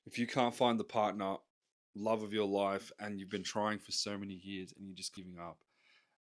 If you can't find the partner, love of your life, and you've been trying for so many years and you're just giving up,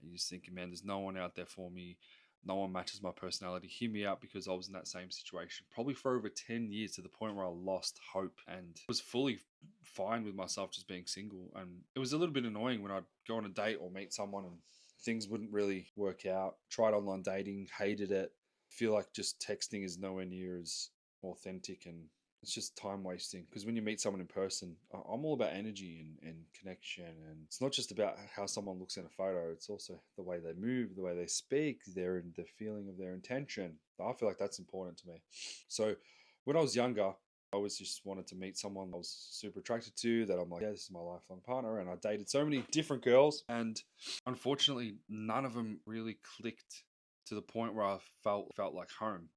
and you're just thinking, man, there's no one out there for me. No one matches my personality. Hear me out, because I was in that same situation probably for over 10 years, to the point where I lost hope and was fully fine with myself just being single. And it was a little bit annoying when I'd go on a date or meet someone and things wouldn't really work out. Tried online dating, hated it. Feel like just texting is nowhere near as authentic, and it's just time wasting. Because when you meet someone in person, I'm all about energy and connection. And it's not just about how someone looks in a photo, it's also the way they move, the way they speak, the feeling of their intention. I feel like that's important to me. So when I was younger, I always just wanted to meet someone I was super attracted to, that I'm like, yeah, this is my lifelong partner. And I dated so many different girls, and unfortunately, none of them really clicked to the point where I felt like home.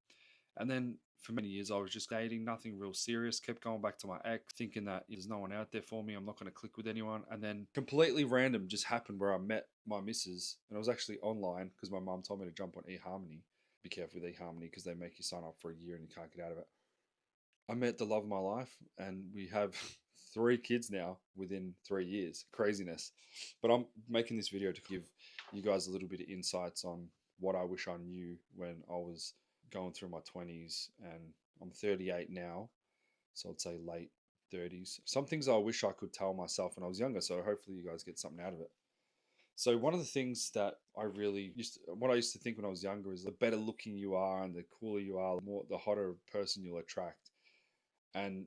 And then for many years, I was just dating, nothing real serious. Kept going back to my ex, thinking that there's no one out there for me. I'm not going to click with anyone. And then completely random just happened where I met my missus, and I was actually online because my mum told me to jump on eHarmony. Be careful with eHarmony because they make you sign up for a year and you can't get out of it. I met the love of my life, and we have 3 kids now within 3 years. Craziness. But I'm making this video to give you guys a little bit of insights on what I wish I knew when I was going through my 20s. And I'm 38 now, so I'd say late 30s. Some things I wish I could tell myself when I was younger, so hopefully you guys get something out of it. So one of the things that what I used to think when I was younger is the better looking you are and the cooler you are, the hotter person you'll attract. And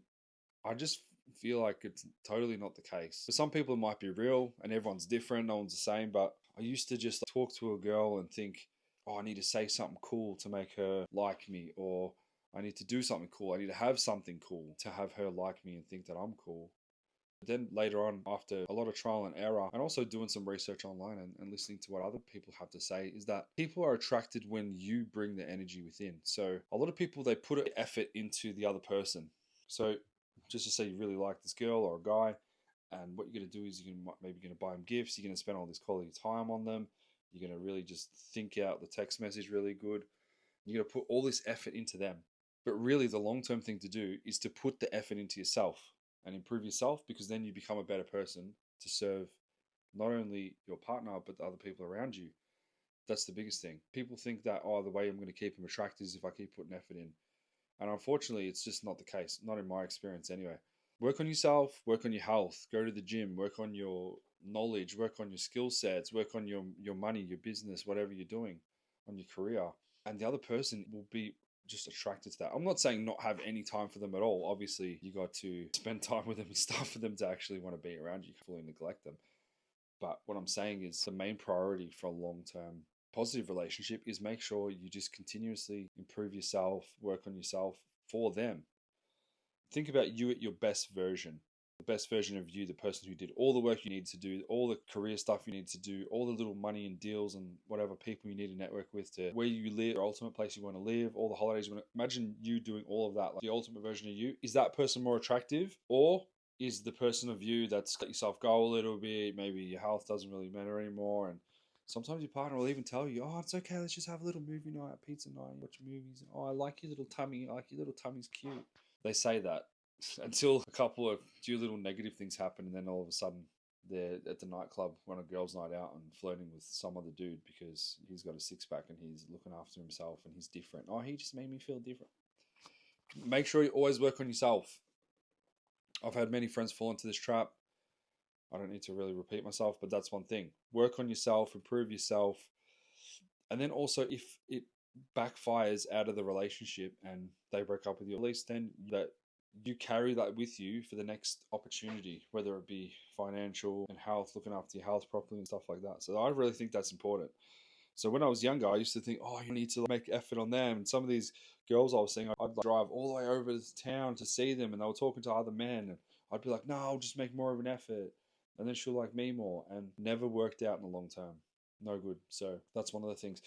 I just feel like it's totally not the case. For some people, it might be real, and everyone's different, no one's the same. But I used to just talk to a girl and think, oh, I need to say something cool to make her like me, or I need to do something cool. I need to have something cool to have her like me and think that I'm cool. But then later on, after a lot of trial and error, and also doing some research online and listening to what other people have to say, is that people are attracted when you bring the energy within. So a lot of people, they put effort into the other person. So just to say you really like this girl or a guy, and what you're going to do is maybe going to buy them gifts. You're going to spend all this quality time on them. You're going to really just think out the text message really good. You're going to put all this effort into them. But really, the long term thing to do is to put the effort into yourself and improve yourself, because then you become a better person to serve not only your partner, but the other people around you. That's the biggest thing. People think that, oh, the way I'm going to keep them attracted is if I keep putting effort in. And unfortunately, it's just not the case. Not in my experience, anyway. Work on yourself, work on your health, go to the gym, work on your knowledge, work on your skill sets, work on your money, your business, whatever you're doing, on your career. And the other person will be just attracted to that. I'm not saying not have any time for them at all. Obviously, you got to spend time with them and stuff for them to actually want to be around you. Fully neglect them. But what I'm saying is the main priority for a long term positive relationship is make sure you just continuously improve yourself, work on yourself for them. Think about you at your best version. The best version of you, the person who did all the work you need to do, all the career stuff you need to do, all the little money and deals and whatever people you need to network with, to where you live, your ultimate place you want to live, all the holidays you want to. Imagine you doing all of that, like the ultimate version of you. Is that person more attractive, or is the person of you that's let yourself go a little bit? Maybe your health doesn't really matter anymore, and sometimes your partner will even tell you, oh, it's okay, let's just have a little movie night, pizza night, watch movies. Oh, I like your little tummy. I like your little tummy's cute. They say that until a couple of few little negative things happen, and then all of a sudden they're at the nightclub on a girls' night out and flirting with some other dude because he's got a six pack and he's looking after himself and he's different. Oh, he just made me feel different. Make sure you always work on yourself. I've had many friends fall into this trap. I don't need to really repeat myself, but that's one thing. Work on yourself, improve yourself. And then also, if it backfires out of the relationship and they break up with you, at least then that you carry that with you for the next opportunity, whether it be financial and health, looking after your health properly and stuff like that. So I really think that's important. So when I was younger, I used to think, oh, you need to make effort on them. And some of these girls I was seeing, I'd drive all the way over to town to see them, and they were talking to other men. And I'd be like, no, I'll just make more of an effort. And then she'll like me more, and never worked out in the long term. No good. So that's one of the things.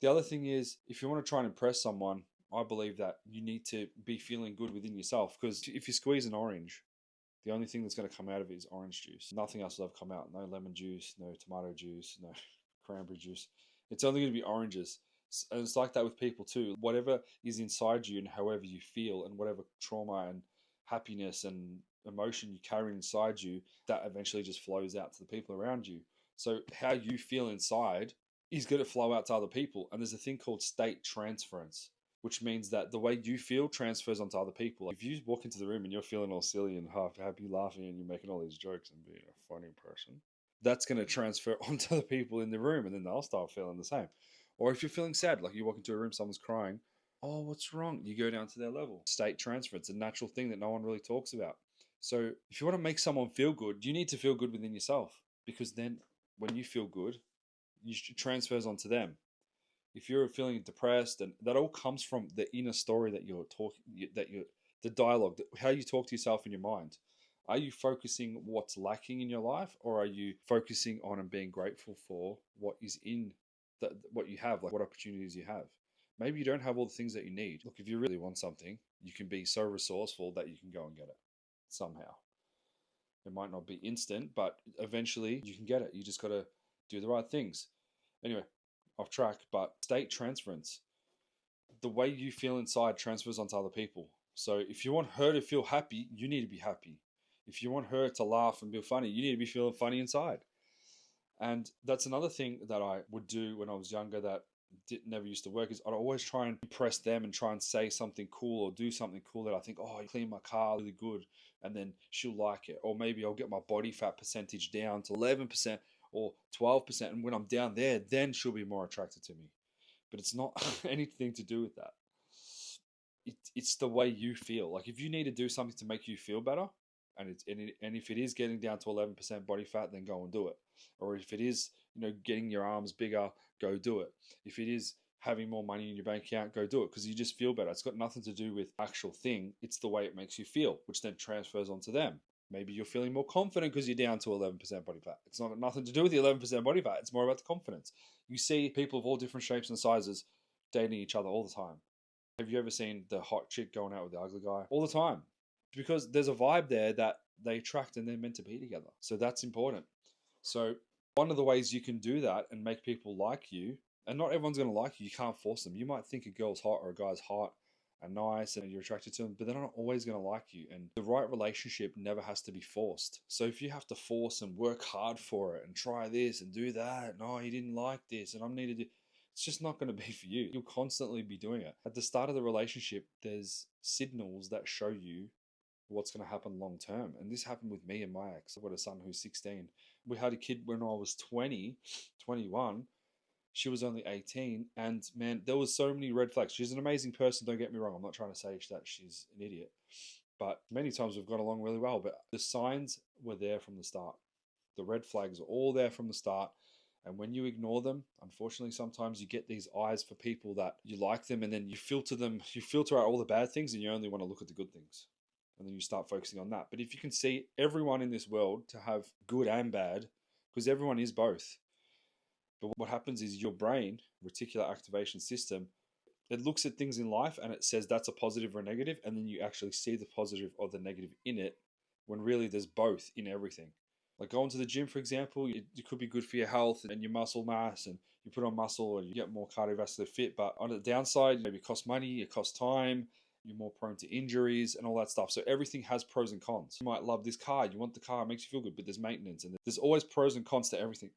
The other thing is, if you want to try and impress someone, I believe that you need to be feeling good within yourself. Because if you squeeze an orange, the only thing that's going to come out of it is orange juice. Nothing else will ever come out. No lemon juice, no tomato juice, no cranberry juice. It's only going to be oranges. And it's like that with people too. Whatever is inside you and however you feel and whatever trauma and happiness and emotion you carry inside you, that eventually just flows out to the people around you. So how you feel inside is going to flow out to other people. And there's a thing called state transference, which means that the way you feel transfers onto other people. Like if you walk into the room and you're feeling all silly and half happy, laughing, and you're making all these jokes and being a funny person, that's going to transfer onto the people in the room, and then they'll start feeling the same. Or if you're feeling sad, like you walk into a room, someone's crying, oh, what's wrong? You go down to their level. State transfer, it's a natural thing that no one really talks about. So if you want to make someone feel good, you need to feel good within yourself, because then when you feel good, it transfers onto them. If you're feeling depressed, and that all comes from the inner story that you're talking, the dialogue, how you talk to yourself in your mind. Are you focusing what's lacking in your life, or are you focusing on and being grateful for what is in what you have, like what opportunities you have? Maybe you don't have all the things that you need. Look, if you really want something, you can be so resourceful that you can go and get it somehow. It might not be instant, but eventually you can get it. You just got to do the right things. Anyway, off track, but state transference. The way you feel inside transfers onto other people. So if you want her to feel happy, you need to be happy. If you want her to laugh and be funny, you need to be feeling funny inside. And that's another thing that I would do when I was younger that never used to work, is I'd always try and impress them and try and say something cool or do something cool that I think, oh, you clean my car really good, and then she'll like it. Or maybe I'll get my body fat percentage down to 11% or 12%, and when I'm down there, then she'll be more attracted to me. But it's not anything to do with that. It's the way you feel. Like if you need to do something to make you feel better, and if it is getting down to 11% body fat, then go and do it. Or if it is, getting your arms bigger, go do it. If it is having more money in your bank account, go do it, because you just feel better. It's got nothing to do with actual thing. It's the way it makes you feel, which then transfers onto them. Maybe you're feeling more confident because you're down to 11% body fat. It's not nothing to do with the 11% body fat. It's more about the confidence. You see people of all different shapes and sizes dating each other all the time. Have you ever seen the hot chick going out with the ugly guy? All the time. Because there's a vibe there that they attract and they're meant to be together. So that's important. So one of the ways you can do that and make people like you, and not everyone's going to like you, you can't force them. You might think a girl's hot or a guy's hot and nice and you're attracted to them, but they're not always going to like you. And the right relationship never has to be forced. So if you have to force and work hard for it and try this and do that, no, he didn't like this and I'm needed to, it's just not going to be for you. You'll constantly be doing it. At the start of the relationship, there's signals that show you what's going to happen long term. And this happened with me and my ex. I've got a son who's 16. We had a kid when I was 20, 21. She was only 18. And man, there was so many red flags. She's an amazing person, don't get me wrong. I'm not trying to say that she's an idiot. But many times we've got along really well. But the signs were there from the start. The red flags are all there from the start. And when you ignore them, unfortunately, sometimes you get these eyes for people that you like them, and then you filter out all the bad things, and you only want to look at the good things. And then you start focusing on that. But if you can see everyone in this world to have good and bad, because everyone is both. But what happens is your brain, reticular activation system, it looks at things in life and it says that's a positive or a negative, and then you actually see the positive or the negative in it, when really there's both in everything. Like going to the gym, for example, it could be good for your health and your muscle mass, and you put on muscle and you get more cardiovascular fit. But on the downside, maybe it costs money, it costs time, you're more prone to injuries and all that stuff. So everything has pros and cons. You might love this car, you want the car, it makes you feel good, but there's maintenance and there's always pros and cons to everything.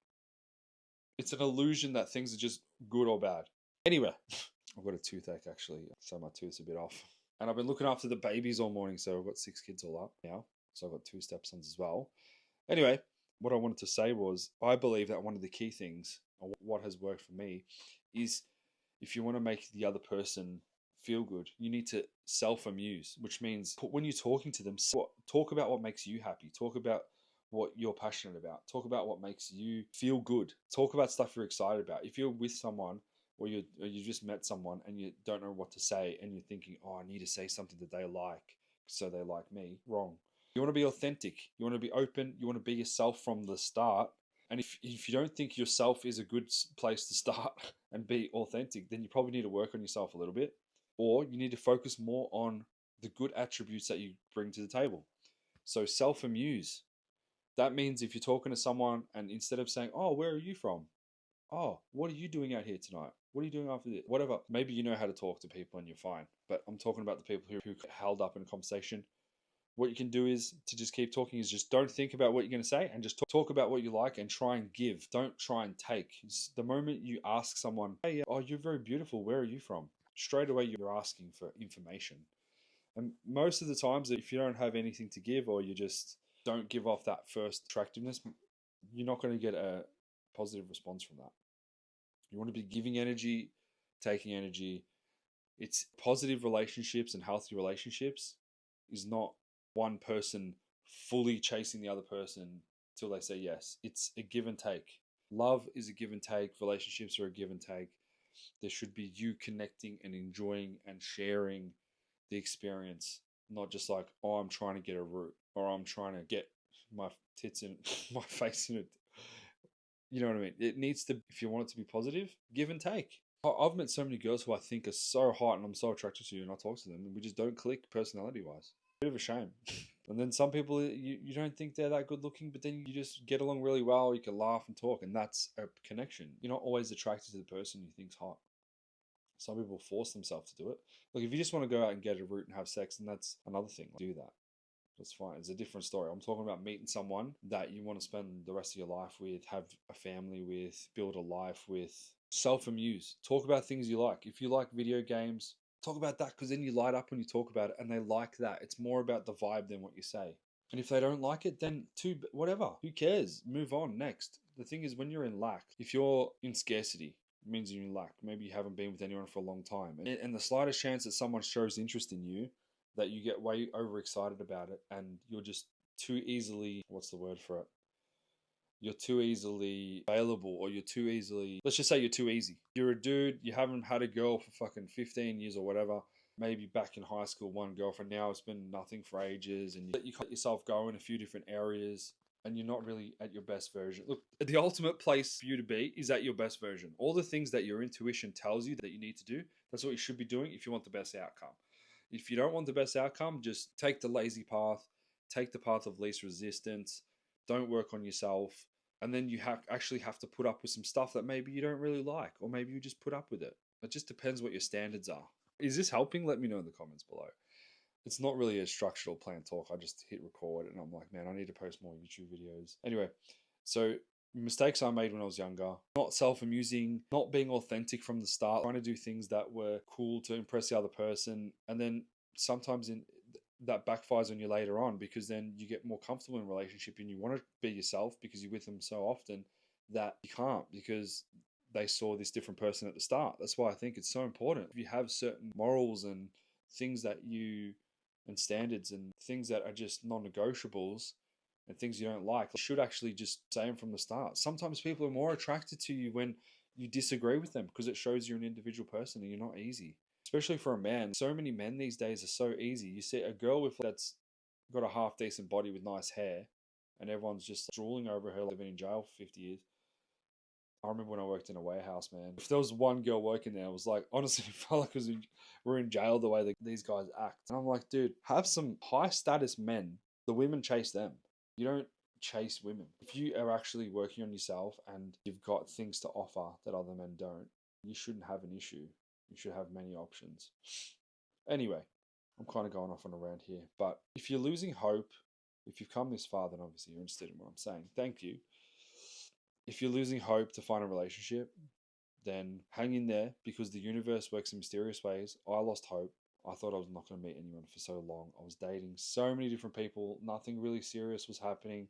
It's an illusion that things are just good or bad. Anyway, I've got a toothache actually, so my tooth's a bit off. And I've been looking after the babies all morning, so I've got 6 kids all up now. So I've got 2 stepsons as well. Anyway, what I wanted to say was, I believe that one of the key things, or what has worked for me, is if you want to make the other person feel good, you need to self-amuse, which means when you're talking to them, talk about what makes you happy. Talk about what you're passionate about. Talk about what makes you feel good. Talk about stuff you're excited about. If you're with someone or you just met someone and you don't know what to say and you're thinking, oh, I need to say something that they like so they like me, wrong. You want to be authentic. You want to be open. You want to be yourself from the start. And if you don't think yourself is a good place to start and be authentic, then you probably need to work on yourself a little bit. Or you need to focus more on the good attributes that you bring to the table. So self-amuse. That means if you're talking to someone and instead of saying, oh, where are you from? Oh, what are you doing out here tonight? What are you doing after this? Whatever. Maybe you know how to talk to people and you're fine. But I'm talking about the people who held up in a conversation. what you can do is to just keep talking, is just don't think about what you're going to say and just talk about what you like and try and give. Don't try and take. It's the moment you ask someone, hey, oh, you're very beautiful, where are you from? Straight away, you're asking for information. And most of the times, if you don't have anything to give or you just don't give off that first attractiveness, you're not going to get a positive response from that. You want to be giving energy, taking energy. It's positive relationships and healthy relationships is not one person fully chasing the other person till they say yes. It's a give and take. Love is a give and take. Relationships are a give and take. There should be you connecting and enjoying and sharing the experience, not just like, oh, I'm trying to get a root or I'm trying to get my tits in my face in it. You know what I mean? It needs to, if you want it to be positive, give and take. I've met so many girls who I think are so hot and I'm so attracted to, and I talk to them and we just don't click personality wise. Bit of a shame. And then some people, you don't think they're that good looking, but then you just get along really well. You can laugh and talk, and that's a connection. You're not always attracted to the person you think's hot. Some people force themselves to do it. Like if you just want to go out and get a root and have sex, then that's another thing. Do that. That's fine. It's a different story. I'm talking about meeting someone that you want to spend the rest of your life with, have a family with, build a life with. Self-amuse. Talk about things you like. If you like video games, talk about that, because then you light up when you talk about it and they like that. It's more about the vibe than what you say. And if they don't like it, then whatever. Who cares? Move on. Next. The thing is, when you're in lack, if you're in scarcity, it means you're in lack. Maybe you haven't been with anyone for a long time. And the slightest chance that someone shows interest in you, that you get way overexcited about it and you're just too easily, what's the word for it? You're too easily available, or you're too easily, let's just say you're too easy. You're a dude, you haven't had a girl for fucking 15 years or whatever. Maybe back in high school, one girlfriend, now it's been nothing for ages, and you let yourself go in a few different areas and you're not really at your best version. Look, the ultimate place for you to be is at your best version. All the things that your intuition tells you that you need to do, that's what you should be doing if you want the best outcome. If you don't want the best outcome, just take the lazy path, take the path of least resistance, don't work on yourself, and then you actually have to put up with some stuff that maybe you don't really like, or maybe you just put up with it. It just depends what your standards are. Is this helping? Let me know in the comments below. It's not really a structural plan talk. I just hit record and I'm like, man, I need to post more YouTube videos. Anyway, so mistakes I made when I was younger, not self-amusing, not being authentic from the start, trying to do things that were cool to impress the other person. And then sometimes that backfires on you later on, because then you get more comfortable in a relationship and you want to be yourself because you're with them so often that you can't, because they saw this different person at the start. That's why I think it's so important. If you have certain morals and things that you, and standards and things that are just non-negotiables and things you don't like, you should actually just say them from the start. Sometimes people are more attracted to you when you disagree with them, because it shows you're an individual person and you're not easy. Especially for a man. So many men these days are so easy. You see a girl that's got a half decent body with nice hair and everyone's just drooling over her, living in jail for 50 years. I remember when I worked in a warehouse, man. If there was one girl working there, it was like, honestly, it felt like we're in jail the way that these guys act. And I'm like, dude, have some high status men. The women chase them. You don't chase women. If you are actually working on yourself and you've got things to offer that other men don't, you shouldn't have an issue. You should have many options. Anyway, I'm kind of going off on a rant here. But if you're losing hope, if you've come this far, then obviously you're interested in what I'm saying. Thank you. If you're losing hope to find a relationship, then hang in there, because the universe works in mysterious ways. I lost hope. I thought I was not going to meet anyone for so long. I was dating so many different people. Nothing really serious was happening.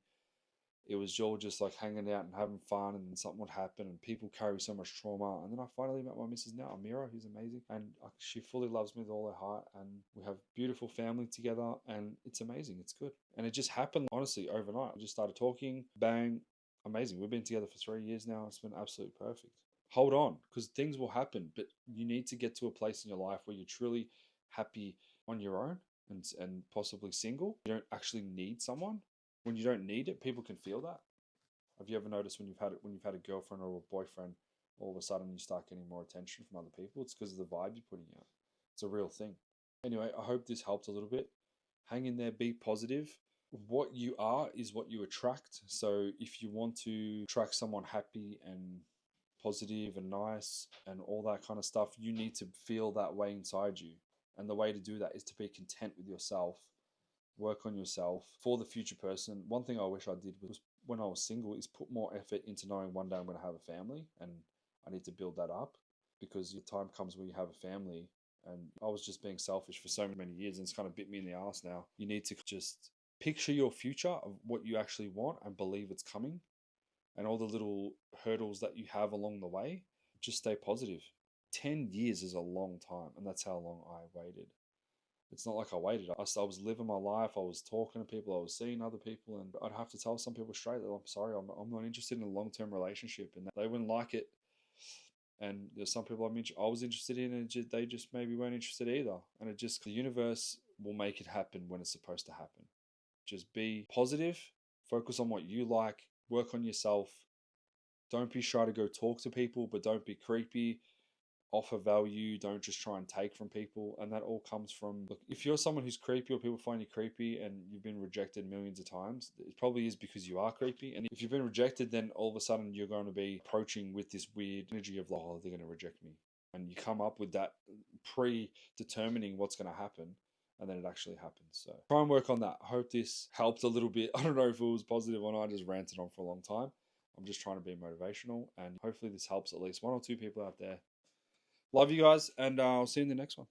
It was all just like hanging out and having fun, and then something would happen, and people carry so much trauma. And then I finally met my missus now, Amira, who's amazing. And she fully loves me with all her heart. And we have beautiful family together, and it's amazing. It's good. And it just happened, honestly, overnight. We just started talking, bang, amazing. We've been together for 3 years now. It's been absolutely perfect. Hold on, because things will happen, but you need to get to a place in your life where you're truly happy on your own and possibly single. You don't actually need someone. When you don't need it, people can feel that. Have you ever noticed when you've had a girlfriend or a boyfriend, all of a sudden you start getting more attention from other people? It's because of the vibe you're putting out. It's a real thing. Anyway, I hope this helped a little bit. Hang in there, be positive. What you are is what you attract. So if you want to attract someone happy and positive and nice and all that kind of stuff, you need to feel that way inside you. And the way to do that is to be content with yourself work on yourself for the future person. One thing I wish I did was when I was single is put more effort into knowing one day I'm going to have a family, and I need to build that up, because the time comes when you have a family. And I was just being selfish for so many years, and it's kind of bit me in the ass now. You need to just picture your future of what you actually want and believe it's coming, and all the little hurdles that you have along the way, just stay positive. 10 years is a long time, and that's how long I waited. It's not like I waited. I was living my life. I was talking to people. I was seeing other people, and I'd have to tell some people straight that I'm sorry, I'm not interested in a long term relationship, and they wouldn't like it. And there's some people I was interested in, and they just maybe weren't interested either. And the universe will make it happen when it's supposed to happen. Just be positive, focus on what you like, work on yourself. Don't be shy to go talk to people, but don't be creepy. Offer value. Don't just try and take from people. And that all comes from, look, if you're someone who's creepy, or people find you creepy, and you've been rejected millions of times, it probably is because you are creepy. And if you've been rejected, then all of a sudden you're going to be approaching with this weird energy of, like, oh, they're going to reject me. And you come up with that predetermining what's going to happen, and then it actually happens. So try and work on that. I hope this helped a little bit. I don't know if it was positive or not. I just ranted on for a long time. I'm just trying to be motivational, and hopefully this helps at least one or two people out there. Love you guys, and I'll see you in the next one.